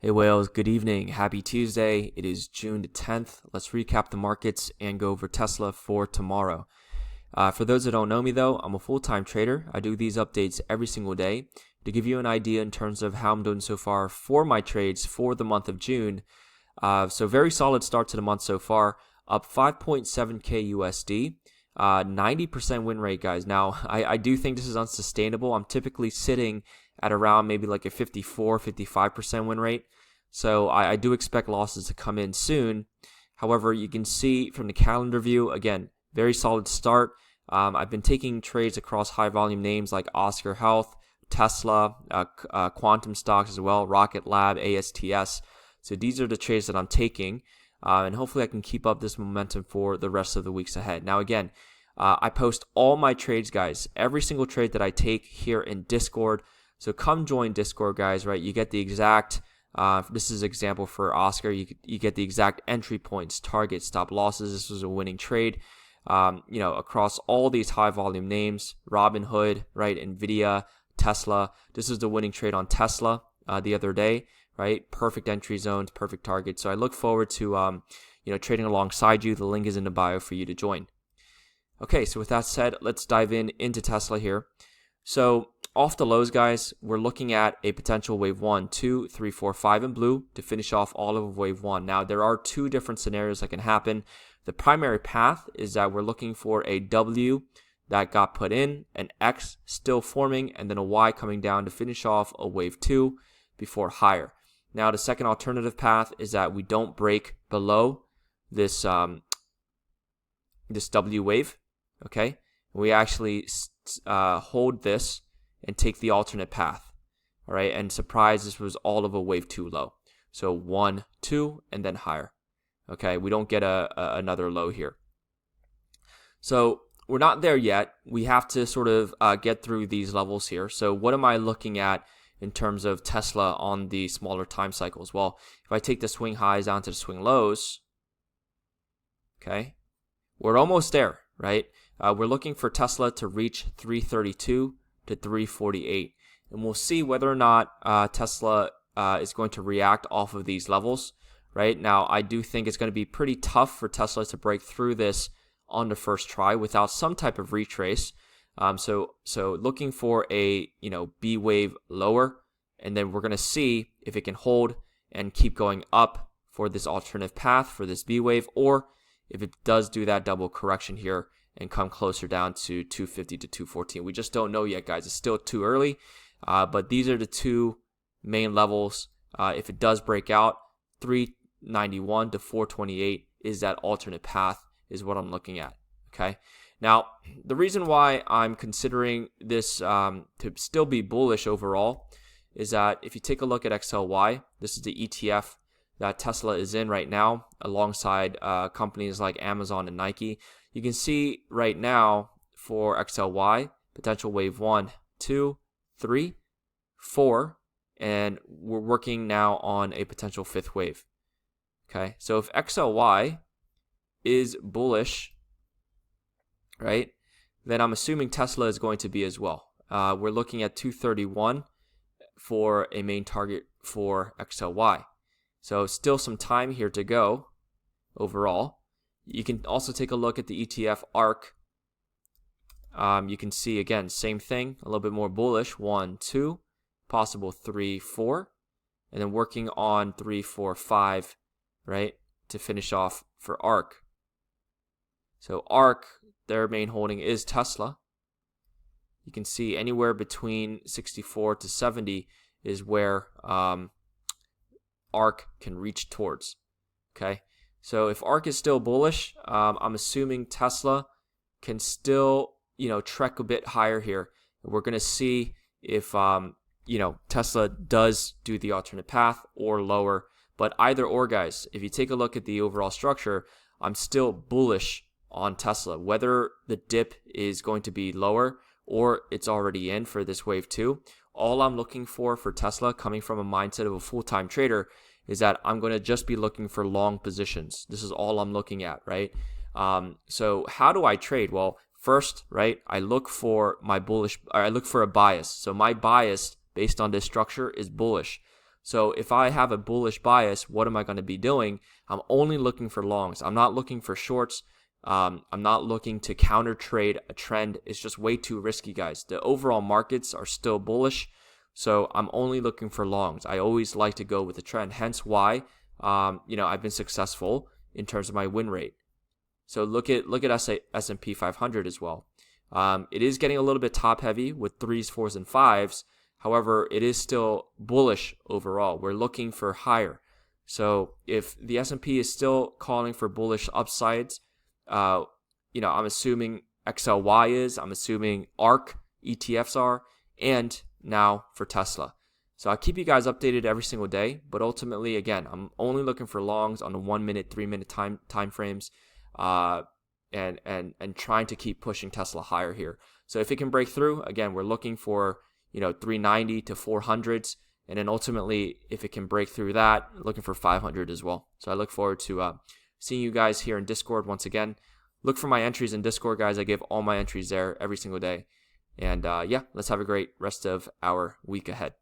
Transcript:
Hey whales, good evening. Happy Tuesday. It is June the 10th. Let's recap the markets and go over Tesla for tomorrow. For those that don't know me though, I'm a full-time trader. I do these updates every single day to give you an idea in terms of how I'm doing so far for my trades for the month of June. So very solid start to the month so far, up 5.7K USD. 90% win rate, guys. Now, I do think this is unsustainable. I'm typically sitting at around maybe like a 55% win rate. So I do expect losses to come in soon. However, you can see from the calendar view, again, very solid start. I've been taking trades across high volume names like Oscar Health, Tesla, quantum stocks as well, Rocket Lab, ASTS. So these are the trades that I'm taking. And hopefully I can keep up this momentum for the rest of the weeks ahead. Now again, I post all my trades, guys, every single trade that I take here in Discord. So come join Discord, guys, right? You get the exact, this is an example for Oscar, you get the exact entry points, target, stop losses. This was a winning trade, across all these high volume names, Robinhood, right? NVIDIA, Tesla. This is the winning trade on Tesla the other day, right? Perfect entry zones, perfect target. So I look forward to, trading alongside you. The link is in the bio for you to join. Okay, so with that said, let's dive into Tesla here. So off the lows, guys, we're looking at a potential wave 1, 2, 3, 4, 5 in blue to finish off all of wave 1. Now, there are two different scenarios that can happen. The primary path is that we're looking for a W that got put in, an X still forming, and then a Y coming down to finish off a wave 2 before higher. Now, the second alternative path is that we don't break below this W wave, okay? We actually hold this and take the alternate path, all right? And surprise, this was all of a wave 2 low. So 1, 2, and then higher, okay? We don't get another low here. So we're not there yet. We have to sort of get through these levels here. So what am I looking at in terms of Tesla on the smaller time cycles? Well, if I take the swing highs down to the swing lows, okay, we're almost there, right? We're looking for Tesla to reach 332 to 348. And we'll see whether or not Tesla is going to react off of these levels. Right now, I do think it's going to be pretty tough for Tesla to break through this on the first try without some type of retrace. So looking for a B wave lower, and then we're going to see if it can hold and keep going up for this alternative path for this B wave, or if it does do that double correction here and come closer down to 250 to 214. We just don't know yet, guys. It's still too early, but these are the two main levels. If it does break out, 391 to 428 is that alternate path, is what I'm looking at, okay? Now, the reason why I'm considering this to still be bullish overall is that if you take a look at XLY, this is the ETF that Tesla is in right now alongside companies like Amazon and Nike. You can see right now for XLY, potential wave 1, 2, 3, 4, and we're working now on a potential fifth wave. Okay, so if XLY is bullish, right, then I'm assuming Tesla is going to be as well. We're looking at 231 for a main target for XLY. So still some time here to go overall. You can also take a look at the ETF ARK. You can see, again, same thing, a little bit more bullish. 1, 2, possible 3, 4, and then working on 3, 4, 5, right, to finish off for ARK. So ARK, their main holding is Tesla. You can see anywhere between 64 to 70 is where ARK can reach towards, okay? So if ARK is still bullish, I'm assuming Tesla can still, trek a bit higher here. We're going to see if, Tesla does do the alternate path or lower. But either or, guys, if you take a look at the overall structure, I'm still bullish on Tesla. Whether the dip is going to be lower or it's already in for this wave 2, all I'm looking for Tesla, coming from a mindset of a full-time trader, is that I'm going to just be looking for long positions. This is all I'm looking at, right? So how do I trade? Well, first, right, I look for a bias. So my bias based on this structure is bullish. So if I have a bullish bias, what am I going to be doing? I'm only looking for longs. I'm not looking for shorts. I'm not looking to counter trade a trend. It's just way too risky, guys. The overall markets are still bullish, so I'm only looking for longs. I always like to go with the trend, hence why I've been successful in terms of my win rate. So look at S&P 500 as well. It is getting a little bit top heavy with 3s, 4s, and 5s. However, it is still bullish overall. We're looking for higher. So if the S&P is still calling for bullish upsides, I'm assuming XLY is, I'm assuming ARK ETFs are, and now for Tesla. So I'll keep you guys updated every single day, but ultimately, again, I'm only looking for longs on the 1 minute, 3 minute time frames, and trying to keep pushing Tesla higher here. So if it can break through, again, we're looking for 390 to 400s, and then ultimately, if it can break through that, looking for 500 as well. So I look forward to seeing you guys here in Discord once again. Look for my entries in Discord, guys. I give all my entries there every single day. And let's have a great rest of our week ahead.